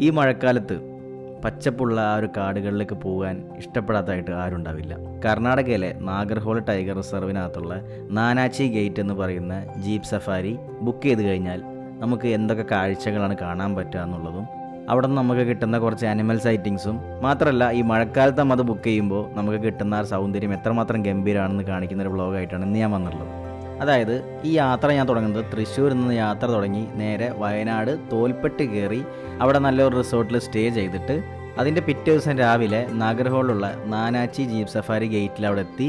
ഈ മഴക്കാലത്ത് പച്ചപ്പുള്ള ആ ഒരു കാടുകളിലേക്ക് പോകാൻ ഇഷ്ടപ്പെടാത്തതായിട്ട് ആരുണ്ടാവില്ല. കർണാടകയിലെ നാഗർഹോൾ ടൈഗർ റിസർവിനകത്തുള്ള നാനാച്ചി ഗേറ്റ് എന്ന് പറയുന്ന ജീപ്പ് സഫാരി ബുക്ക് ചെയ്ത് കഴിഞ്ഞാൽ നമുക്ക് എന്തൊക്കെ കാഴ്ചകളാണ് കാണാൻ പറ്റുക എന്നുള്ളതും അവിടെ നിന്ന് നമുക്ക് കിട്ടുന്ന കുറച്ച് ആനിമൽ സൈറ്റിങ്സും മാത്രമല്ല ഈ മഴക്കാലത്ത് അത് ബുക്ക് ചെയ്യുമ്പോൾ നമുക്ക് കിട്ടുന്ന ആ സൗന്ദര്യം എത്രമാത്രം ഗംഭീരമാണെന്ന് കാണിക്കുന്ന ഒരു വ്ളോഗായിട്ടാണ് ഇന്ന് ഞാൻ വന്നിട്ടുള്ളത്. അതായത് ഈ യാത്ര ഞാൻ തുടങ്ങുന്നത് തൃശ്ശൂരിൽ നിന്ന് യാത്ര തുടങ്ങി നേരെ വയനാട് തോൽപ്പെട്ട് കയറി അവിടെ നല്ലൊരു റിസോർട്ടിൽ സ്റ്റേ ചെയ്തിട്ട് അതിൻ്റെ പിറ്റേ ദിവസം രാവിലെ നാഗർഹോളിലുള്ള നാനാച്ചി ജീപ്പ് സഫാരി ഗേറ്റിൽ അവിടെ എത്തി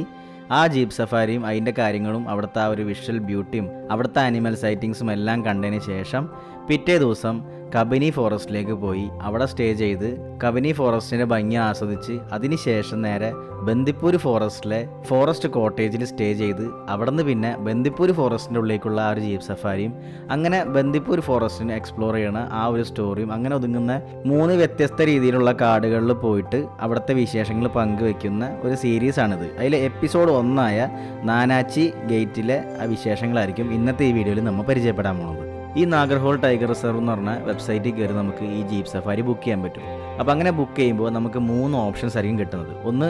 ആ ജീപ്പ് സഫാരിയും അതിൻ്റെ കാര്യങ്ങളും അവിടുത്തെ ആ ഒരു വിഷ്വൽ ബ്യൂട്ടിയും അവിടുത്തെ ആനിമൽ സൈറ്റിങ്സും എല്ലാം കണ്ടതിന് ശേഷം പിറ്റേ ദിവസം കബനി ഫോറസ്റ്റിലേക്ക് പോയി അവിടെ സ്റ്റേ ചെയ്ത് കബനി ഫോറസ്റ്റിൻ്റെ ഭംഗി ആസ്വദിച്ച് അതിനുശേഷം നേരെ ബന്ദിപ്പൂർ ഫോറസ്റ്റിലെ ഫോറസ്റ്റ് കോട്ടേജിൽ സ്റ്റേ ചെയ്ത് അവിടെ നിന്ന് പിന്നെ ബന്ദിപ്പൂർ ഫോറസ്റ്റിൻ്റെ ഉള്ളിലേക്കുള്ള ആ ഒരു ജീപ്പ് സഫാരിയും അങ്ങനെ ബന്ദിപ്പൂർ ഫോറസ്റ്റിനെ എക്സ്പ്ലോർ ചെയ്യണ ആ ഒരു സ്റ്റോറിയും അങ്ങനെ ഒതുങ്ങുന്ന 3 വ്യത്യസ്ത രീതിയിലുള്ള കാടുകളിൽ പോയിട്ട് അവിടുത്തെ വിശേഷങ്ങൾ പങ്കുവെക്കുന്ന ഒരു സീരീസാണിത്. അതിൽ എപ്പിസോഡ് 1 നാനാച്ചി ഗേറ്റിലെ ആ വിശേഷങ്ങളായിരിക്കും ഇന്നത്തെ ഈ വീഡിയോയിൽ നമ്മൾ പരിചയപ്പെടാൻ പോകുന്നത്. ഈ നാഗർഹോൾ ടൈഗർ റിസർവ് എന്ന് പറഞ്ഞ വെബ്സൈറ്റിൽ കയറി നമുക്ക് ഈ ജീപ്പ് സഫാരി ബുക്ക് ചെയ്യാൻ പറ്റും. അപ്പോൾ അങ്ങനെ ബുക്ക് ചെയ്യുമ്പോൾ നമുക്ക് 3 ഓപ്ഷൻസ് ആയിരിക്കും കിട്ടുന്നത്. ഒന്ന്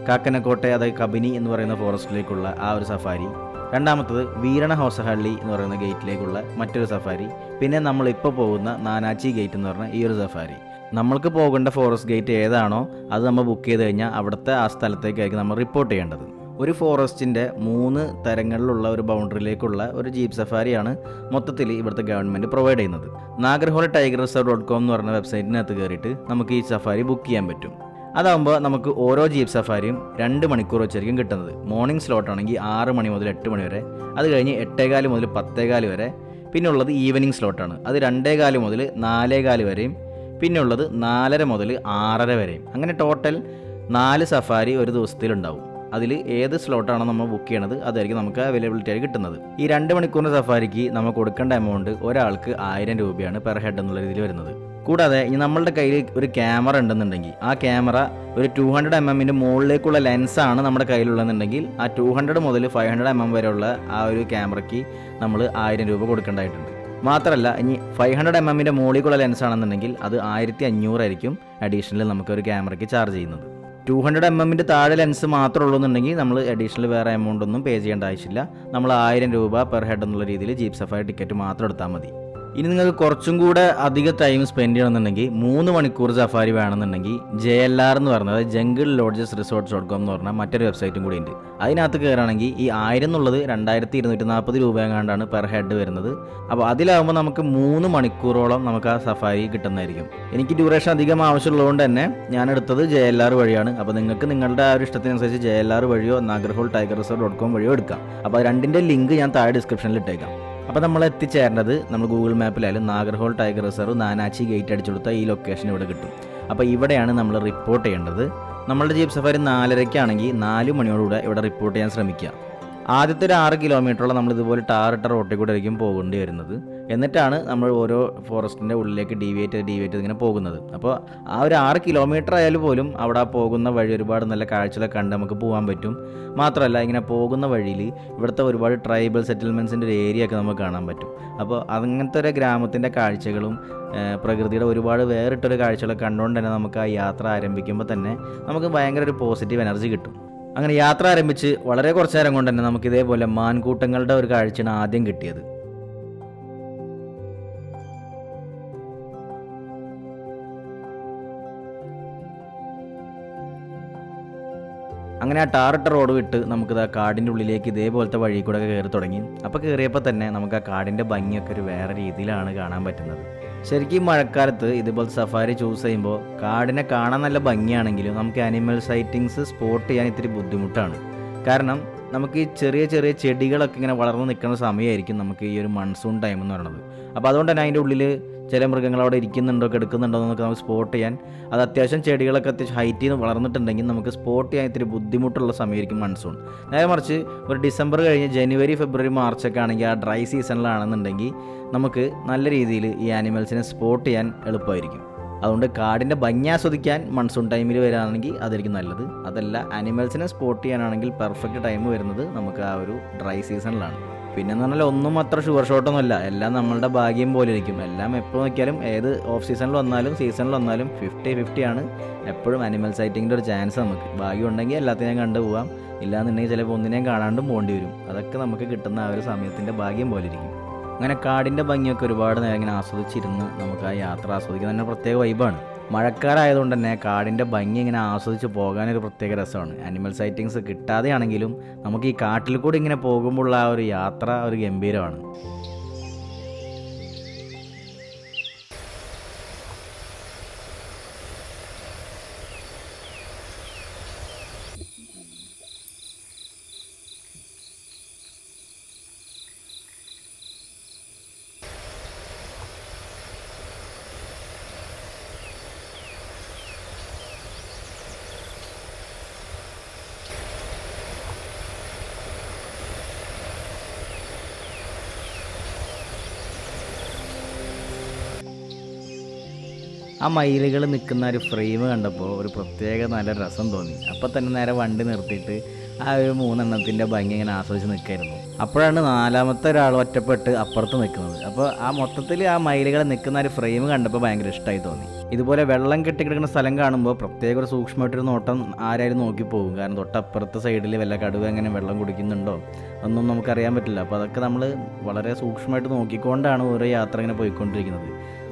കാക്കനക്കോട്ടെ അതായത് കബനി എന്ന് പറയുന്ന ഫോറസ്റ്റിലേക്കുള്ള ആ ഒരു സഫാരി, രണ്ടാമത്തത് വീരണ ഹോസഹള്ളി എന്ന് പറയുന്ന ഗേറ്റിലേക്കുള്ള മറ്റൊരു സഫാരി, പിന്നെ നമ്മളിപ്പോൾ പോകുന്ന നാനാച്ചി ഗേറ്റ് എന്ന് പറഞ്ഞ ഈ ഒരു സഫാരി. നമ്മൾക്ക് പോകേണ്ട ഫോറസ്റ്റ് ഗേറ്റ് ഏതാണോ അത് നമ്മൾ ബുക്ക് ചെയ്ത് കഴിഞ്ഞാൽ അവിടുത്തെ ആ സ്ഥലത്തേക്കായിരിക്കും നമ്മൾ റിപ്പോർട്ട് ചെയ്യേണ്ടത്. ഒരു ഫോറസ്റ്റിൻ്റെ 3 തരങ്ങളിലുള്ള ഒരു ബൗണ്ടറിയിലേക്കുള്ള ഒരു ജീപ്പ് സഫാരിയാണ് മൊത്തത്തിൽ ഇവിടുത്തെ ഗവൺമെൻറ് പ്രൊവൈഡ് ചെയ്യുന്നത്. നാഗർഹോൾ ടൈഗർ റിസർവ്.com എന്ന് പറഞ്ഞ വെബ്സൈറ്റിനകത്ത് കയറിയിട്ട് നമുക്ക് ഈ സഫാരി ബുക്ക് ചെയ്യാൻ പറ്റും. അതാകുമ്പോൾ നമുക്ക് ഓരോ ജീപ്പ് സഫാരിയും 2 മണിക്കൂർ വെച്ചായിരിക്കും കിട്ടുന്നത്. മോർണിംഗ് സ്ലോട്ട് ആണെങ്കിൽ 6 മണി മുതൽ 8 മണി വരെ, അത് കഴിഞ്ഞ് 8:15 മുതൽ 10:15 വരെ, പിന്നെ ഉള്ളത് ഈവനിങ് സ്ലോട്ടാണ്, അത് 2:15 മുതൽ 4:15 വരെയും, പിന്നെ ഉള്ളത് 4:30 മുതൽ 6:30 വരെയും. അങ്ങനെ ടോട്ടൽ 4 സഫാരി ഒരു ദിവസത്തിലുണ്ടാവും. അതിൽ ഏത് സ്ലോട്ടാണോ നമ്മൾ ബുക്ക് ചെയ്യണത് അതായിരിക്കും നമുക്ക് അവൈലബിലിറ്റി ആയി കിട്ടുന്നത്. ഈ 2 മണിക്കൂറിൻ്റെ സഫാരിക്ക് നമ്മൾ കൊടുക്കേണ്ട എമൗണ്ട് ഒരാൾക്ക് 1000 രൂപയാണ് പെർ ഹെഡ് എന്നുള്ള രീതിയിൽ വരുന്നത്. കൂടാതെ ഇനി നമ്മളുടെ കയ്യിൽ ഒരു ക്യാമറ ഉണ്ടെന്നുണ്ടെങ്കിൽ ആ ക്യാമറ ഒരു 200 mm മുകളിലേക്കുള്ള ലെൻസാണ് നമ്മുടെ കയ്യിലുള്ളതെന്നുണ്ടെങ്കിൽ ആ 200 മുതൽ 500 mm വരെയുള്ള ആ ഒരു ക്യാമറയ്ക്ക് നമ്മൾ 1000 രൂപ കൊടുക്കേണ്ടതായിട്ടുണ്ട്. മാത്രമല്ല ഇനി 500 mm മുകളിലേക്കുള്ള ലെൻസാണെന്നുണ്ടെങ്കിൽ അത് 1500 ആയിരിക്കും അഡീഷണൽ നമുക്കൊരു ക്യാമറയ്ക്ക് ചാർജ് ചെയ്യുന്നത്. 200 mm താഴെ ലെൻസ് മാത്രമേ ഉള്ളൂ എന്നുണ്ടെങ്കിൽ നമ്മൾ അഡീഷണൽ വേറെ എമൗണ്ട് ഒന്നും പേ ചെയ്യേണ്ട ആവശ്യമില്ല. നമ്മൾ 1000 രൂപ പെർ ഹെഡ് എന്നുള്ള രീതിയിൽ ജീപ്പ് സഫാരി ടിക്കറ്റ് മാത്രം എടുത്താൽ മതി. ഇനി നിങ്ങൾക്ക് കുറച്ചും കൂടെ അധിക ടൈം സ്പെൻഡ് ചെയ്യണമെന്നുണ്ടെങ്കിൽ 3 മണിക്കൂർ സഫാരി വേണമെന്നുണ്ടെങ്കിൽ JLR എന്ന് പറഞ്ഞത് ജംഗിൾ ലോഡ്ജസ് റിസോർട്ട്സ്.com എന്ന് പറഞ്ഞാൽ മറ്റൊരു വെബ്സൈറ്റും കൂടി ഉണ്ട്. അതിനകത്ത് കയറുകയാണെങ്കിൽ ഈ 1000 എന്നുള്ളത് 2240 രൂപ എങ്ങാണ്ടാണ് പെർ ഹെഡ് വരുന്നത്. അപ്പോൾ അതിലാകുമ്പോൾ നമുക്ക് 3 മണിക്കൂറോളം നമുക്ക് ആ സഫാരി കിട്ടുന്നതായിരിക്കും. എനിക്ക് ഡ്യൂറേഷൻ അധികം ആവശ്യമുള്ളതുകൊണ്ട് തന്നെ ഞാൻ എടുത്തത് JLR വഴിയാണ്. അപ്പോൾ നിങ്ങൾക്ക് നിങ്ങളുടെ ആ ഒരു ഇഷ്ടത്തിനനുസരിച്ച് JLR വഴിയോ നാഗർഹോൾ ടൈഗർ റിസർവ്.com വഴിയോ എടുക്കാം. അപ്പോൾ 2ന്റെ ലിങ്ക് ഞാൻ താഴെ ഡിസ്ക്രിപ്ഷനിൽ ഇട്ടേക്കാം. അപ്പോൾ നമ്മൾ എത്തിച്ചേരേണ്ടത് നമ്മൾ ഗൂഗിൾ മാപ്പിലായാലും Nagarhole tiger reserve Nanachi gate അടിച്ചു കൊടുത്താൽ ഈ ലൊക്കേഷൻ ഇവിടെ കിട്ടും. അപ്പോൾ ഇവിടെയാണ് നമ്മൾ റിപ്പോർട്ട് ചെയ്യേണ്ടത്. നമ്മളുടെ ജീപ്പ് സഫാരി 4:30 4 മണിയോടുകൂടെ ഇവിടെ റിപ്പോർട്ട് ചെയ്യാൻ ശ്രമിക്കുക. ആദ്യത്തെ ഒരു 6 കിലോമീറ്ററോളം നമ്മൾ ഇതുപോലെ ടാറിട്ട റോട്ടിൽ കൂടെ ആയിരിക്കും പോകേണ്ടി വരുന്നത്. എന്നിട്ടാണ് നമ്മൾ ഓരോ ഫോറസ്റ്റിൻ്റെ ഉള്ളിലേക്ക് ഡീവിയേറ്റ് ഇങ്ങനെ പോകുന്നത്. അപ്പോൾ ആ ഒരു 6 കിലോമീറ്റർ ആയാലും പോലും അവിടെ പോകുന്ന വഴി ഒരുപാട് നല്ല കാഴ്ചകളൊക്കെ കണ്ട് നമുക്ക് പോകാൻ പറ്റും. മാത്രമല്ല ഇങ്ങനെ പോകുന്ന വഴിയിൽ ഇവിടുത്തെ ഒരുപാട് ട്രൈബൽ സെറ്റിൽമെൻറ്റ്സിൻ്റെ ഒരു ഏരിയ ഒക്കെ നമുക്ക് കാണാൻ പറ്റും. അപ്പോൾ അങ്ങനത്തെ ഒരു ഗ്രാമത്തിൻ്റെ കാഴ്ചകളും പ്രകൃതിയുടെ ഒരുപാട് വേറിട്ടൊരു കാഴ്ചകളൊക്കെ കണ്ടുകൊണ്ട് തന്നെ നമുക്ക് ആ യാത്ര ആരംഭിക്കുമ്പോൾ തന്നെ നമുക്ക് ഭയങ്കര ഒരു പോസിറ്റീവ് എനർജി കിട്ടും. അങ്ങനെ യാത്ര ആരംഭിച്ച് വളരെ കുറച്ച് നേരം കൊണ്ട് തന്നെ നമുക്ക് ഇതേപോലെ മാൻകൂട്ടങ്ങളുടെ ഒരു കാഴ്ചയാണ് ആദ്യം കിട്ടിയത്. അങ്ങനെ ആ ടാറിട്ട റോഡ് വിട്ട് നമുക്കിത് ആ കാടിൻ്റെ ഉള്ളിലേക്ക് ഇതേപോലത്തെ വഴി കൂടെ കയറി തുടങ്ങി. അപ്പോൾ കയറിയപ്പോൾ തന്നെ നമുക്ക് ആ കാടിൻ്റെ ഭംഗിയൊക്കെ ഒരു വേറെ രീതിയിലാണ് കാണാൻ പറ്റുന്നത്. ശരിക്കും മഴക്കാലത്ത് ഇതുപോലത്തെ സഫാരി ചൂസ് ചെയ്യുമ്പോൾ കാടിനെ കാണാൻ നല്ല ഭംഗിയാണെങ്കിലും നമുക്ക് ആനിമൽ സൈറ്റിങ്സ് സ്പോട്ട് ചെയ്യാൻ ഇത്തിരി ബുദ്ധിമുട്ടാണ്. കാരണം നമുക്ക് ഈ ചെറിയ ചെറിയ ചെടികളൊക്കെ ഇങ്ങനെ വളർന്നു നിൽക്കുന്ന സമയമായിരിക്കും നമുക്ക് ഈ ഒരു മൺസൂൺ ടൈം എന്ന് പറയുന്നത്. അപ്പോൾ അതുകൊണ്ട് തന്നെ അതിൻ്റെ ഉള്ളിൽ ചില മൃഗങ്ങൾ അവിടെ ഇരിക്കുന്നുണ്ടോ കിടക്കുന്നുണ്ടോ എന്നൊക്കെ നമുക്ക് സ്പോട്ട് ചെയ്യാൻ അത് അത്യാവശ്യം ചെടികളൊക്കെ അത്യാവശ്യം ഹൈറ്റിൽ നിന്ന് വളർന്നിട്ടുണ്ടെങ്കിൽ നമുക്ക് സ്പോട്ട് ചെയ്യാൻ ഇത്തിരി ബുദ്ധിമുട്ടുള്ള സമയമായിരിക്കും മൺസൂൺ. നേരെ മറിച്ച് ഒരു ഡിസംബർ കഴിഞ്ഞ് ജനുവരി ഫെബ്രുവരി മാർച്ചൊക്കെ ആണെങ്കിൽ ആ ഡ്രൈ സീസണിലാണെന്നുണ്ടെങ്കിൽ നമുക്ക് നല്ല രീതിയിൽ ഈ ആനിമൽസിനെ സ്പോട്ട് ചെയ്യാൻ എളുപ്പമായിരിക്കും. അതുകൊണ്ട് കാടിൻ്റെ ഭംഗി ആസ്വദിക്കാൻ മൺസൂൺ ടൈമിൽ വരികയാണെങ്കിൽ അതായിരിക്കും നല്ലത്. അതല്ല ആനിമൽസിനെ സ്പോട്ട് ചെയ്യാനാണെങ്കിൽ പെർഫെക്റ്റ് ടൈം വരുന്നത് നമുക്ക് ആ ഒരു ഡ്രൈ സീസണിലാണ്. പിന്നെന്ന് പറഞ്ഞാൽ ഒന്നും അത്ര ഷുവർ ഷോട്ടൊന്നുമല്ല, എല്ലാം നമ്മളുടെ ഭാഗ്യം പോലെ ഇരിക്കും. എല്ലാം എപ്പോൾ നോക്കിയാലും ഏത് ഓഫ് സീസണിൽ വന്നാലും സീസണിൽ വന്നാലും 50-50 ആണ് എപ്പോഴും അനിമൽ സൈറ്റിങ്ങിൻ്റെ ഒരു ചാൻസ്. നമുക്ക് ഭാഗ്യം ഉണ്ടെങ്കിൽ എല്ലാത്തിനെയും കണ്ടുപോകാം, ഇല്ലാന്നുണ്ടെങ്കിൽ ചിലപ്പോൾ ഒന്നിനെയും കാണാണ്ടും പോകേണ്ടി വരും. അതൊക്കെ നമുക്ക് കിട്ടുന്ന ആ ഒരു സമയത്തിൻ്റെ ഭാഗ്യം പോലെ ഇരിക്കും. അങ്ങനെ കാടിൻ്റെ ഭംഗിയൊക്കെ ഒരുപാട് നേരം ഇങ്ങനെ ആസ്വദിച്ചിരുന്ന് നമുക്ക് ആ യാത്ര ആസ്വദിക്കുന്ന തന്നെ പ്രത്യേക വൈബാണ്. മഴക്കാലമായതുകൊണ്ട് തന്നെ കാടിൻ്റെ ഭംഗി ഇങ്ങനെ ആസ്വദിച്ച് പോകാനൊരു പ്രത്യേക രസമാണ്. അനിമൽ സൈറ്റിങ്സ് കിട്ടാതെയാണെങ്കിലും നമുക്ക് ഈ കാട്ടിൽ കൂടി ഇങ്ങനെ പോകുമ്പോഴുള്ള ആ ഒരു യാത്ര ഒരു ഗംഭീരമാണ്. ആ മയിലുകൾ നിൽക്കുന്ന ഒരു ഫ്രെയിം കണ്ടപ്പോൾ ഒരു പ്രത്യേക നല്ല രസം തോന്നി. അപ്പോൾ തന്നെ നേരെ വണ്ടി നിർത്തിയിട്ട് ആ ഒരു 3 എണ്ണത്തിൻ്റെ ഭംഗി ഇങ്ങനെ ആസ്വദിച്ച് നിൽക്കായിരുന്നു. അപ്പോഴാണ് 4ാമത്തെ ഒരാൾ ഒറ്റപ്പെട്ട് അപ്പുറത്ത് നിൽക്കുന്നത്. അപ്പോൾ ആ മൊത്തത്തിൽ ആ മയിലുകൾ നിൽക്കുന്ന ഒരു ഫ്രെയിം കണ്ടപ്പോൾ ഭയങ്കര ഇഷ്ടമായി തോന്നി. ഇതുപോലെ വെള്ളം കെട്ടിക്കിടക്കുന്ന സ്ഥലം കാണുമ്പോൾ പ്രത്യേക ഒരു സൂക്ഷ്മമായിട്ടൊരു നോട്ടം ആരായാലും നോക്കി പോകും. കാരണം തൊട്ടപ്പുറത്തെ സൈഡിൽ വല്ല കടുവ എങ്ങനെ വെള്ളം കുടിക്കുന്നുണ്ടോ ഒന്നും നമുക്കറിയാൻ പറ്റില്ല. അപ്പോൾ അതൊക്കെ നമ്മൾ വളരെ സൂക്ഷ്മമായിട്ട് നോക്കിക്കൊണ്ടാണ് ഓരോ യാത്ര ഇങ്ങനെ പോയിക്കൊണ്ടിരിക്കുന്നത്.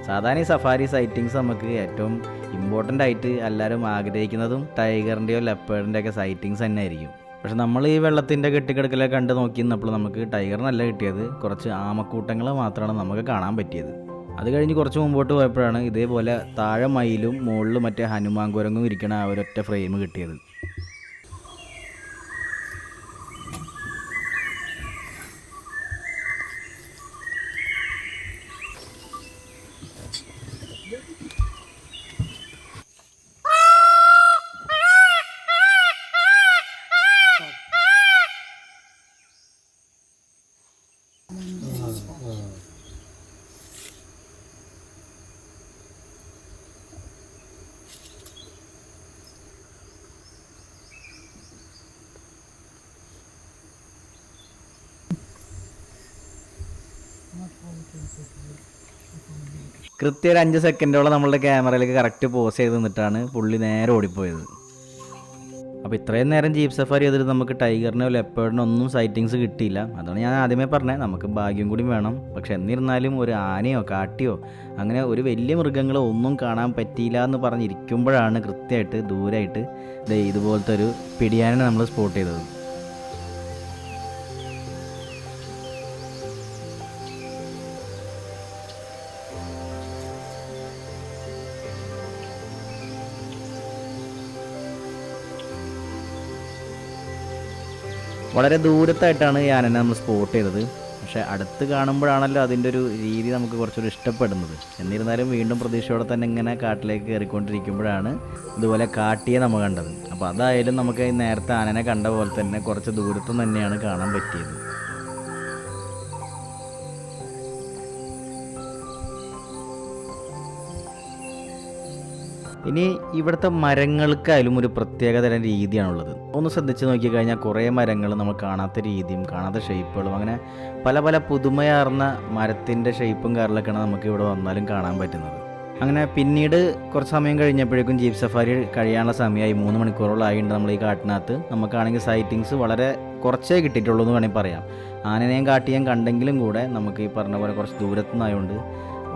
സാധാരണ ഈ സഫാരി സൈറ്റിങ്സ് നമുക്ക് ഏറ്റവും ഇമ്പോർട്ടൻ്റ് ആയിട്ട് എല്ലാവരും ആഗ്രഹിക്കുന്നതും ടൈഗറിൻ്റെയോ ലെപ്പേർഡിൻ്റെയൊക്കെ സൈറ്റിങ്സ് തന്നെ ആയിരിക്കും. പക്ഷെ നമ്മൾ ഈ വെള്ളത്തിൻ്റെ കെട്ടിക്കിടക്കലൊക്കെ കണ്ട് നോക്കി നിന്നപ്പോൾ നമുക്ക് ടൈഗറിനല്ല കിട്ടിയത്, കുറച്ച് ആമക്കൂട്ടങ്ങൾ മാത്രമാണ് നമുക്ക് കാണാൻ പറ്റിയത്. അത് കഴിഞ്ഞ് കുറച്ച് മുമ്പോട്ട് പോയപ്പോഴാണ് ഇതേപോലെ താഴെ മയിലും മുകളിൽ മറ്റേ ഹനുമാൻ കുരങ്ങും ഇരിക്കണ ആ ഒരൊറ്റ ഫ്രെയിം കിട്ടിയത്. കൃത്യം ഒരു 5 സെക്കൻഡോളം നമ്മളുടെ ക്യാമറയിലേക്ക് കറക്റ്റ് പോസ് ചെയ്ത് നിന്നിട്ടാണ് പുള്ളി നേരെ ഓടിപ്പോയത്. അപ്പോൾ ഇത്രയും നേരം ജീപ്പ് സഫാരി ചെയ്തിട്ട് നമുക്ക് ടൈഗറിനോ ലെപ്പേർഡിനോ ഒന്നും സൈറ്റിങ്സ് കിട്ടിയില്ല. അതാണ് ഞാൻ ആദ്യമേ പറഞ്ഞത്, നമുക്ക് ഭാഗ്യം കൂടി വേണം. പക്ഷെ എന്നിരുന്നാലും ഒരു ആനയോ കാട്ടിയോ അങ്ങനെ ഒരു വലിയ മൃഗങ്ങളോ ഒന്നും കാണാൻ പറ്റിയില്ല എന്ന് പറഞ്ഞിരിക്കുമ്പോഴാണ് കൃത്യമായിട്ട് ദൂരമായിട്ട് ഇതുപോലത്തെ ഒരു പിടിയാനെ നമ്മൾ സ്പോട്ട് ചെയ്തത്. വളരെ ദൂരത്തായിട്ടാണ് ഈ ആനനെ നമ്മൾ സ്പോട്ട് ചെയ്തത്. പക്ഷേ അടുത്ത് കാണുമ്പോഴാണല്ലോ അതിൻ്റെ ഒരു രീതി നമുക്ക് കുറച്ചുകൂടി ഇഷ്ടപ്പെടുന്നത്. എന്നിരുന്നാലും വീണ്ടും പ്രതീക്ഷയോടെ തന്നെ ഇങ്ങനെ കാട്ടിലേക്ക് കയറിക്കൊണ്ടിരിക്കുമ്പോഴാണ് ഇതുപോലെ കാട്ടിയെ നമ്മൾ കണ്ടത്. അപ്പോൾ അതായാലും നമുക്ക് നേരത്തെ ആനനെ കണ്ട പോലെ തന്നെ കുറച്ച് ദൂരത്തു തന്നെയാണ് കാണാൻ പറ്റിയത്. ഇനി ഇവിടുത്തെ മരങ്ങൾക്കായാലും ഒരു പ്രത്യേകതരം രീതിയാണുള്ളത്. ഒന്ന് ശ്രദ്ധിച്ച് നോക്കിക്കഴിഞ്ഞാൽ കുറേ മരങ്ങൾ നമ്മൾ കാണാത്ത രീതിയും കാണാത്ത ഷേപ്പുകളും അങ്ങനെ പല പല പുതുമയാർന്ന മരത്തിൻ്റെ ഷേപ്പും കാര്യങ്ങളൊക്കെയാണ് നമുക്ക് ഇവിടെ വന്നാലും കാണാൻ പറ്റുന്നത്. അങ്ങനെ പിന്നീട് കുറച്ച് സമയം കഴിഞ്ഞപ്പോഴേക്കും ജീപ്പ് സഫാരി കഴിയാനുള്ള സമയമായി. 3 മണിക്കൂറോളം ആയിട്ടുണ്ട് നമ്മൾ ഈ കാട്ടിനകത്ത്. നമുക്കാണെങ്കിൽ സൈറ്റിങ്സ് വളരെ കുറച്ചേ കിട്ടിയിട്ടുള്ളൂ എന്ന് വേണമെങ്കിൽ പറയാം. ആനനെയും കാട്ടിയും കണ്ടെങ്കിലും കൂടെ നമുക്ക് ഈ പറഞ്ഞ പോലെ കുറച്ച് ദൂരത്തുനിന്നായതുകൊണ്ട്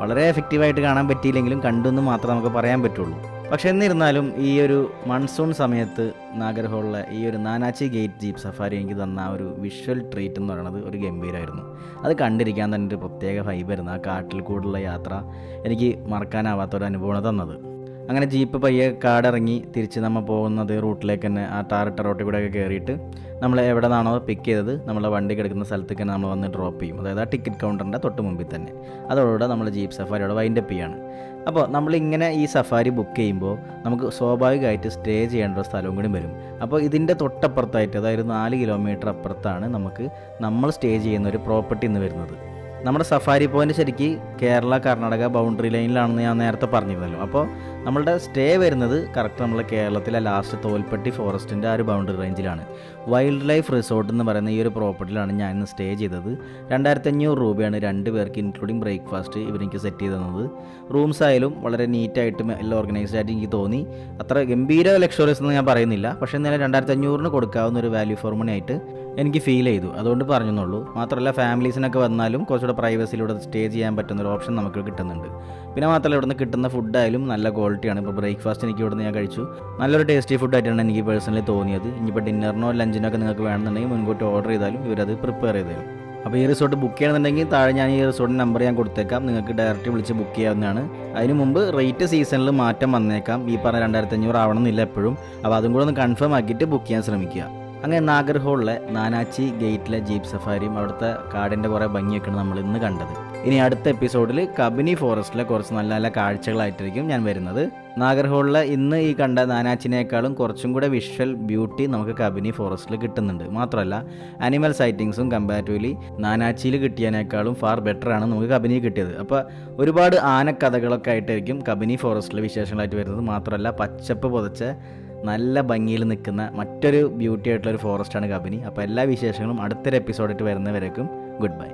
വളരെ എഫക്റ്റീവായിട്ട് കാണാൻ പറ്റിയില്ലെങ്കിലും കണ്ടെന്ന് മാത്രമേ നമുക്ക് പറയാൻ പറ്റുള്ളൂ. പക്ഷെ എന്നിരുന്നാലും ഈ ഒരു മൺസൂൺ സമയത്ത് നാഗർഹോളിലെ ഈ ഒരു നാനാച്ചി ഗേറ്റ് ജീപ്പ് സഫാരി എനിക്ക് തന്ന ആ ഒരു വിഷ്വൽ ട്രീറ്റ് എന്ന് പറയുന്നത് ഒരു ഗംഭീരമായിരുന്നു. അത് കണ്ടിരിക്കാൻ തന്നെ ഒരു പ്രത്യേക വൈബായിരുന്നു. ആ കാട്ടിൽ കൂടുള്ള യാത്ര എനിക്ക് മറക്കാനാവാത്തൊരു അനുഭവമാണ് തന്നത്. അങ്ങനെ ജീപ്പ് പയ്യെ കാടിറങ്ങി തിരിച്ച് നമ്മൾ പോകുന്നത് റൂട്ടിലേക്ക് തന്നെ ആ ടാറിട്ട റോട്ടിൽ കൂടെയൊക്കെ കയറിയിട്ട് നമ്മൾ എവിടെ നിന്നാണോ പിക്ക് ചെയ്തത് നമ്മളെ വണ്ടി കിടക്കുന്ന സ്ഥലത്തേക്ക് തന്നെ നമ്മൾ വന്ന് ഡ്രോപ്പ് ചെയ്യും. അതായത് ആ ടിക്കറ്റ് കൗണ്ടറിൻ്റെ തൊട്ട് മുമ്പിൽ തന്നെ. അതോടുകൂടെ നമ്മൾ ജീപ്പ് സഫാരിയോടെ വൈൻഡപ്പ് ചെയ്യാണ്. അപ്പോൾ നമ്മളിങ്ങനെ ഈ സഫാരി ബുക്ക് ചെയ്യുമ്പോൾ നമുക്ക് സ്വാഭാവികമായിട്ട് സ്റ്റേ ചെയ്യേണ്ട ഒരു സ്ഥലവും കൂടി വരും. അപ്പോൾ ഇതിൻ്റെ തൊട്ടപ്പുറത്തായിട്ട് അതായത് 4 കിലോമീറ്റർ അപ്പുറത്താണ് നമ്മൾ സ്റ്റേ ചെയ്യുന്ന ഒരു പ്രോപ്പർട്ടി ഇന്ന് വരുന്നത്. നമ്മുടെ സഫാരി പോയിൻ്റ് ശരിക്കും കേരള കർണാടക ബൗണ്ടറി ലൈനിലാണെന്ന് ഞാൻ നേരത്തെ പറഞ്ഞിരുന്നല്ലോ. അപ്പോൾ നമ്മളുടെ സ്റ്റേ വരുന്നത് കറക്റ്റ് നമ്മളെ കേരളത്തിലെ ലാസ്റ്റ് തോൽപ്പെട്ടി ഫോറസ്റ്റിൻ്റെ ആ ഒരു ബൗണ്ടറി റേഞ്ചിലാണ്. വൈൽഡ് ലൈഫ് റിസോർട്ട് എന്ന് പറയുന്ന ഈ ഒരു പ്രോപ്പർട്ടിയിലാണ് ഞാൻ ഇന്ന് സ്റ്റേ ചെയ്തത്. 2500 രൂപയാണ് 2 പേർക്ക് ഇൻക്ലൂഡിങ് ബ്രേക്ക്ഫാസ്റ്റ് ഇവരെനിക്ക് സെറ്റ് ചെയ്ത് തന്നത്. റൂംസ് ആയാലും വളരെ നീറ്റായിട്ടും എല്ലാം ഓർഗനൈസ്ഡ് ആയിട്ട് എനിക്ക് തോന്നി. അത്ര ഗംഭീര ലക്ഷറീസ് എന്ന് ഞാൻ പറയുന്നില്ല, പക്ഷേ എന്നാലും 2500 കൊടുക്കാവുന്ന ഒരു വാല്യൂ ഫോർ മണി ആയിട്ട് എനിക്ക് ഫീൽ ചെയ്തു. അതുകൊണ്ട് പറഞ്ഞെന്നുള്ളൂ. മാത്രമല്ല ഫാമിലീസിനൊക്കെ വന്നാലും കുറച്ചുകൂടെ പ്രൈവസിയിലൂടെ സ്റ്റേ ചെയ്യാൻ പറ്റുന്നൊരു ഓപ്ഷൻ നമുക്ക് കിട്ടുന്നുണ്ട്. പിന്നെ മാത്രമല്ല ഇവിടുന്ന് കിട്ടുന്ന ഫുഡായാലും നല്ല ക്വാളിറ്റിയാണ്. ഇപ്പോൾ ബ്രേക്ക്ഫാസ്റ്റ് എനിക്ക് ഇവിടുന്ന് ഞാൻ കഴിച്ചു. നല്ലൊരു ടേസ്റ്റി ഫുഡായിട്ടാണ് എനിക്ക് പേഴ്സണലി തോന്നിയത്. ഇനിയിപ്പോൾ ഡിന്നറിനോ ലഞ്ചിനോ ഒക്കെ നിങ്ങൾക്ക് വേണമെന്നുണ്ടെങ്കിൽ മുൻകൂട്ടി ഓർഡർ ചെയ്താലും ഇവരത് പ്രിപ്പയർ ചെയ്ത് തരും. അപ്പോൾ ഈ റിസോർട്ട് ബുക്ക് ചെയ്യണമെന്നുണ്ടെങ്കിൽ താഴെ ഞാൻ ഈ റിസോർട്ടിൻ്റെ നമ്പർ ഞാൻ കൊടുത്തേക്കാം. നിങ്ങൾക്ക് ഡയറക്റ്റ് വിളിച്ച് ബുക്ക് ചെയ്യാവുന്നതാണ്. അതിന് മുമ്പ് റേറ്റ് സീസണിൽ മാറ്റം വന്നേക്കാം. ഈ പറഞ്ഞ 2500 ആവണമെന്നില്ല എപ്പോഴും. അപ്പോൾ അതും കൂടെ ഒന്ന് കൺഫേം ആക്കിയിട്ട് ബുക്ക് ചെയ്യാൻ ശ്രമിക്കുക. അങ്ങനെ നാഗർഹോളിലെ നാനാച്ചി ഗേറ്റിലെ ജീപ്പ് സഫാരിയും അവിടുത്തെ കാടിൻ്റെ കുറേ ഭംഗിയൊക്കെയാണ് നമ്മൾ ഇന്ന് കണ്ടത്. ഇനി അടുത്ത എപ്പിസോഡിൽ കബിനി ഫോറസ്റ്റിലെ കുറച്ച് നല്ല നല്ല കാഴ്ചകളായിട്ടായിരിക്കും ഞാൻ വരുന്നത്. നാഗർഹോളിലെ ഇന്ന് ഈ കണ്ട നാനാച്ചിനേക്കാളും കുറച്ചും കൂടെ വിഷ്വൽ ബ്യൂട്ടി നമുക്ക് കബിനി ഫോറസ്റ്റിൽ കിട്ടുന്നുണ്ട്. മാത്രമല്ല ആനിമൽ സൈറ്റിങ്സും കമ്പാരിറ്റീവ്ലി നാനാച്ചിയിൽ കിട്ടിയതിനേക്കാളും ഫാർ ബെറ്ററാണ് നമുക്ക് കബിനി കിട്ടിയത്. അപ്പോൾ ഒരുപാട് ആനക്കഥകളൊക്കെ ആയിട്ടായിരിക്കും കബിനി ഫോറസ്റ്റിലെ വിശേഷങ്ങളായിട്ട് വരുന്നത്. മാത്രമല്ല പച്ചപ്പ് പുതച്ച നല്ല ഭംഗിയിൽ നിൽക്കുന്ന മറ്റൊരു ബ്യൂട്ടി ആയിട്ടുള്ളൊരു ഫോറസ്റ്റാണ് കബിനി. അപ്പോൾ എല്ലാ വിശേഷങ്ങളും അടുത്തൊരു എപ്പിസോഡായിട്ട് വരുന്നവരേക്കും ഗുഡ് ബൈ.